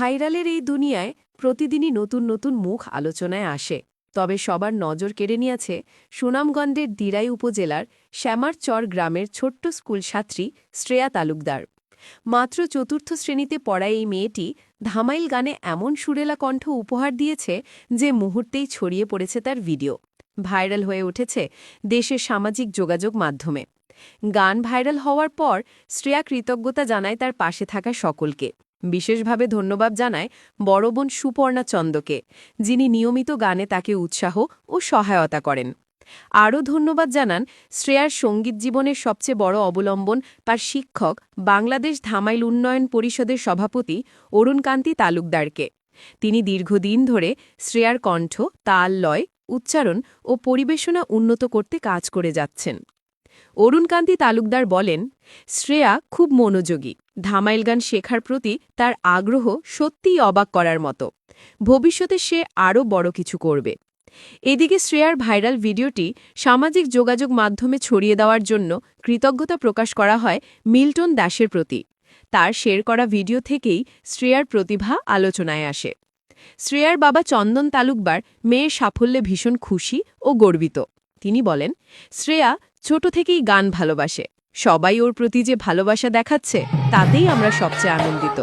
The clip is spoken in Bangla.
ভাইরালের এই দুনিয়ায় প্রতিদিনই নতুন নতুন মুখ আলোচনায় আসে। তবে সবার নজর কেড়ে নিয়েছে সুনামগঞ্জের দিরাই উপজেলার শ্যামারচর গ্রামের ছোট্ট স্কুল ছাত্রী শ্রেয়া তালুকদার। মাত্র চতুর্থ শ্রেণীতে পড়া এই মেয়েটি ধামাইল গানে এমন সুরেলা কণ্ঠ উপহার দিয়েছে যে মুহূর্তেই ছড়িয়ে পড়েছে তার ভিডিও। ভাইরাল হয়ে উঠেছে দেশের সামাজিক যোগাযোগ মাধ্যমে। গান ভাইরাল হওয়ার পর শ্রেয়া কৃতজ্ঞতা জানায় তার পাশে থাকা সকলকে। বিশেষভাবে ধন্যবাদ জানায় বড় বোন সুপর্ণা চন্দকে, যিনি নিয়মিত গানে তাকে উৎসাহ ও সহায়তা করেন। আরও ধন্যবাদ জানান শ্রেয়ার সঙ্গীত জীবনের সবচেয়ে বড় অবলম্বন তার শিক্ষক, বাংলাদেশ ধামাইল উন্নয়ন পরিষদের সভাপতি অরুণকান্তি তালুকদারকে। তিনি দীর্ঘদিন ধরে শ্রেয়ার কণ্ঠ, তাল, লয়, উচ্চারণ ও পরিবেশনা উন্নত করতে কাজ করে যাচ্ছেন। অরুণকান্তি তালুকদার বলেন, শ্রেয়া খুব মনোযোগী। ধামাইল গান শেখার প্রতি তার আগ্রহ সত্যিই অবাক করার মতো। ভবিষ্যতে সে আরও বড় কিছু করবে। এদিকে শ্রেয়ার ভাইরাল ভিডিওটি সামাজিক যোগাযোগ মাধ্যমে ছড়িয়ে দেওয়ার জন্য কৃতজ্ঞতা প্রকাশ করা হয় মিল্টন দাসের প্রতি। তার শেয়ার করা ভিডিও থেকেই শ্রেয়ার প্রতিভা আলোচনায় আসে। শ্রেয়ার বাবা চন্দন তালুকদার মেয়ের সাফল্যে ভীষণ খুশি ও গর্বিত। তিনি বলেন, শ্রেয়া ছোট থেকেই গান ভালোবাসে। সবাই ওর প্রতি যে ভালোবাসা দেখাচ্ছে, তাতেই আমরা সবচেয়ে আনন্দিত।